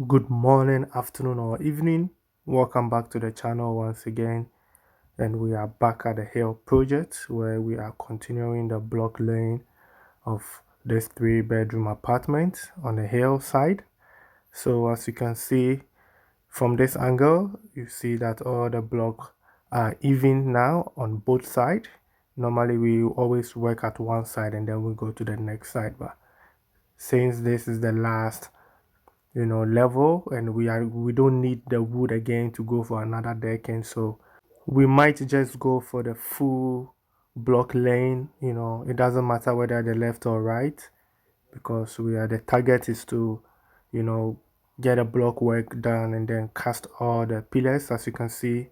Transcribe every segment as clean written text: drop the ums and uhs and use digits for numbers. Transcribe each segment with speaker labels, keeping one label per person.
Speaker 1: Good morning, afternoon, or evening. Welcome back to the channel once again. And we are back at the Hill project where we are continuing the block laying of this 3-bedroom apartment on the hill side. So, as you can see from this angle, you see that all the blocks are even now on both sides. Normally, we always work at one side and then we go to the next side, but since this is the last level and we don't need the wood again to go for another decking, so we might just go for the full block lane. It doesn't matter whether the left or right, because the target is to you know get a block work done and then cast all the pillars. As you can see,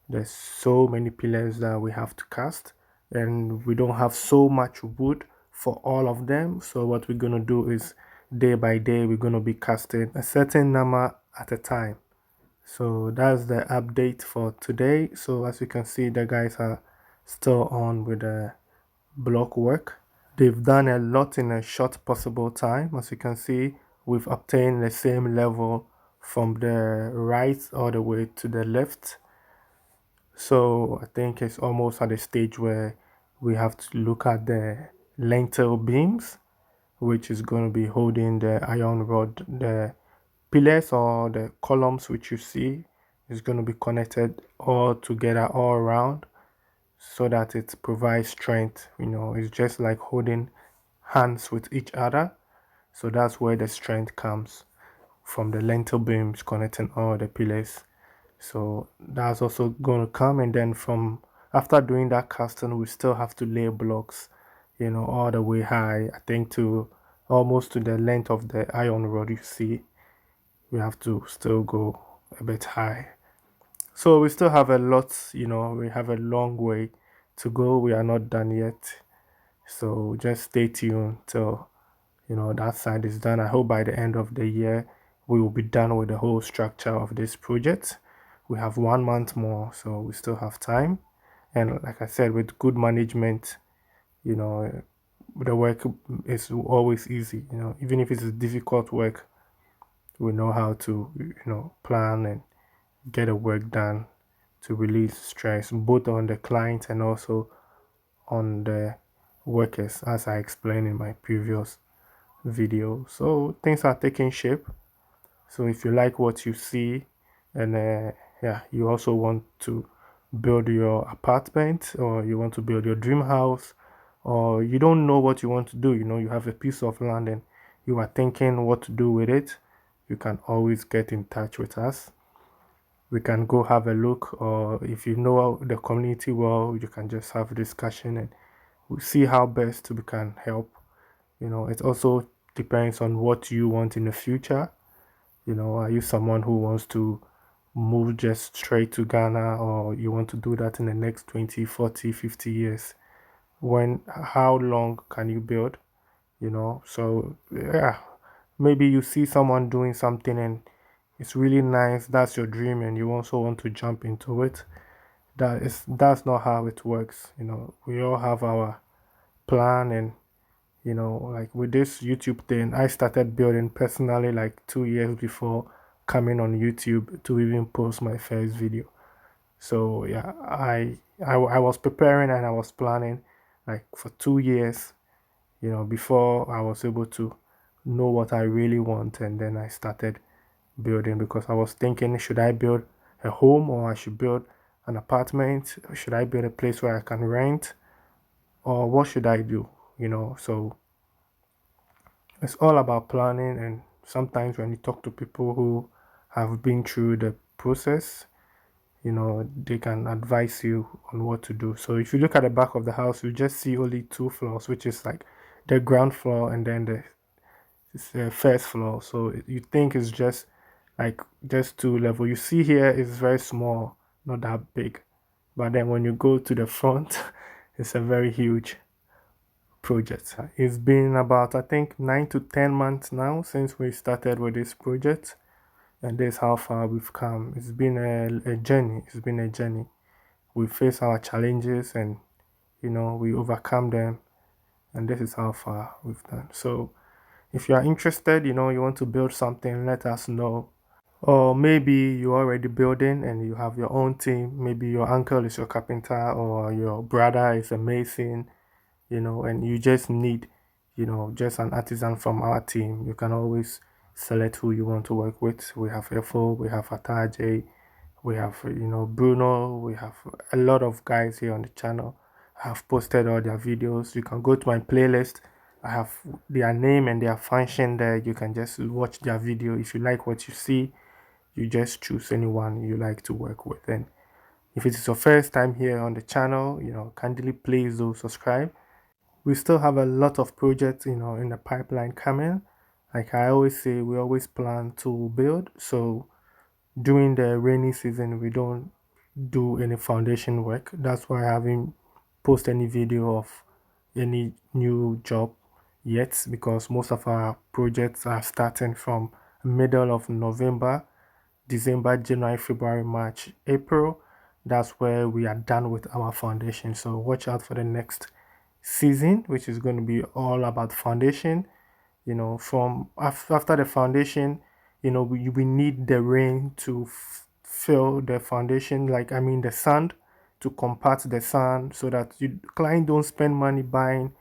Speaker 1: there's so many pillars that we have to cast, and we don't have so much wood for all of them. So what we're going to do is day by day, we're going to be casting a certain number at a time. So that's the update for today. So as you can see, the guys are still on with the block work. They've done a lot in a short possible time. As you can see, we've obtained the same level from the right all the way to the left. So I think it's almost at the stage where we have to look at the lintel beams, which is going to be holding the iron rod. The pillars or the columns which you see is going to be connected all together all around so that it provides strength. It's just like holding hands with each other. So that's where the strength comes from, the lintel beams connecting all the pillars. So that's also going to come, and then from after doing that casting, we still have to lay blocks, all the way high. I think to almost to the length of the iron rod. You see, we have to still go a bit high. So we still have a lot, we have a long way to go. We are not done yet. So just stay tuned till that side is done. I hope by the end of the year we will be done with the whole structure of this project. We have 1 month more, so we still have time. And like I said, with good management, you know the work is always easy. Even if it's a difficult work, we know how to plan and get the work done to release stress both on the client and also on the workers, as I explained in my previous video. So things are taking shape. So if you like what you see, and yeah, you also want to build your apartment, or you want to build your dream house, or you don't know what you want to do, you have a piece of land and you are thinking what to do with it, you can always get in touch with us. We can go have a look, or if you know the community well, you can just have a discussion and we'll see how best we can help. It also depends on what you want in the future. Are you someone who wants to move just straight to Ghana, or you want to do that in the next 20, 40, 50 years? How long can you build? So yeah, maybe you see someone doing something and it's really nice, that's your dream, and you also want to jump into it. That's not how it works. We all have our plan, and like with this YouTube thing, I started building personally like 2 years before coming on YouTube to even post my first video. So yeah, I was preparing and I was planning like for 2 years, before I was able to know what I really want, and then I started building, because I was thinking, should I build a home, or I should build an apartment? Should I build a place where I can rent, or what should I do? So it's all about planning, and sometimes when you talk to people who have been through the process, they can advise you on what to do. So if you look at the back of the house, you just see only 2 floors, which is like the ground floor and then the first floor. So you think it's just like just 2 level. You see here is very small, not that big. But then when you go to the front, it's a very huge project. It's been about, I think, 9 to 10 months now since we started with this project, and this is how far we've come. It's been a journey. It's been a journey. We face our challenges, and we overcome them, and this is how far we've done. So If you are interested, you want to build something, let us know. Or maybe you're already building and you have your own team. Maybe your uncle is your carpenter or your brother is a mason, and you just need, just an artisan from our team. You can always select who you want to work with. We have FO, we have Ataje, we have, Bruno, we have a lot of guys here on the channel. I have posted all their videos. You can go to my playlist. I have their name and their function there. You can just watch their video. If you like what you see, you just choose anyone you like to work with. And if it is your first time here on the channel, kindly please do subscribe. We still have a lot of projects, in the pipeline coming. Like I always say, we always plan to build. So during the rainy season, we don't do any foundation work. That's why I haven't posted any video of any new job yet, because most of our projects are starting from middle of November, December, January, February, March, April. That's where we are done with our foundation. So watch out for the next season, which is going to be all about foundation. From after the foundation, we need the rain to fill the foundation, like I mean the sand, to compact the sand so that you client don't spend money buying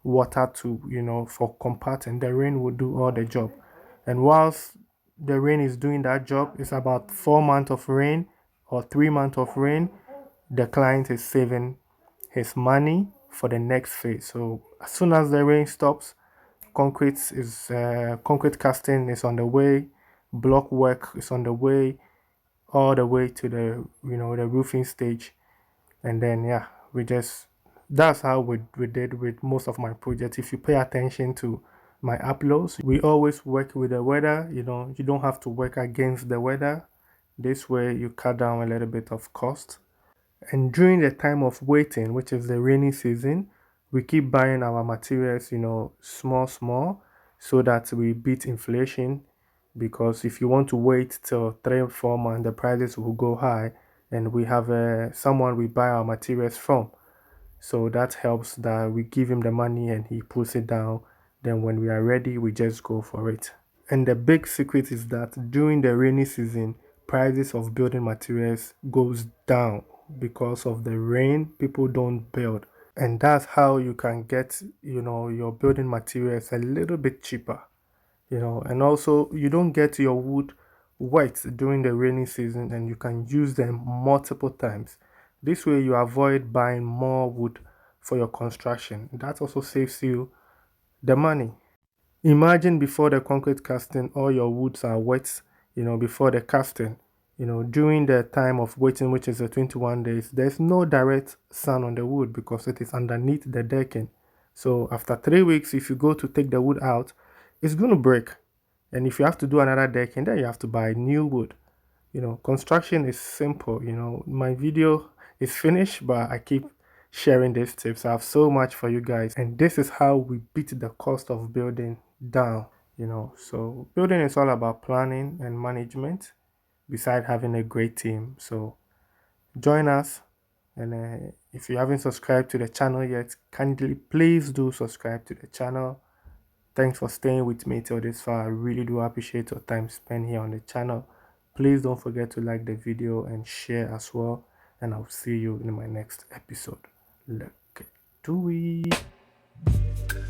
Speaker 1: water to, for compacting. The rain will do all the job. And whilst the rain is doing that job, it's about 4 months of rain or 3 months of rain. The client is saving his money for the next phase. So as soon as the rain stops, concrete casting is on the way, block work is on the way, all the way to the roofing stage. And then yeah, we just that's how we did with most of my projects. If you pay attention to my uploads, we always work with the weather. You don't have to work against the weather. This way you cut down a little bit of cost. And during the time of waiting, which is the rainy season, we keep buying our materials, small, small, so that we beat inflation. Because if you want to wait till 3 or 4 months, the prices will go high. And we have someone we buy our materials from. So that helps that we give him the money and he puts it down. Then when we are ready, we just go for it. And the big secret is that during the rainy season, prices of building materials goes down because of the rain. People don't build. And that's how you can get, your building materials a little bit cheaper. And also you don't get your wood wet during the rainy season and you can use them multiple times. This way you avoid buying more wood for your construction. That also saves you the money. Imagine before the concrete casting, all your woods are wet, before the casting. During the time of waiting, which is the 21 days, there's no direct sun on the wood because it is underneath the decking. So after 3 weeks, if you go to take the wood out, it's going to break. And if you have to do another decking, then you have to buy new wood. Construction is simple. My video is finished, but I keep sharing these tips. I have so much for you guys, and this is how we beat the cost of building down. So building is all about planning and management, beside having a great team. So join us, and if you haven't subscribed to the channel yet, kindly please do subscribe to the channel. Thanks for staying with me till this far. I really do appreciate your time spent here on the channel. Please don't forget to like the video and share as well. And I'll see you in my next episode. Let's do it.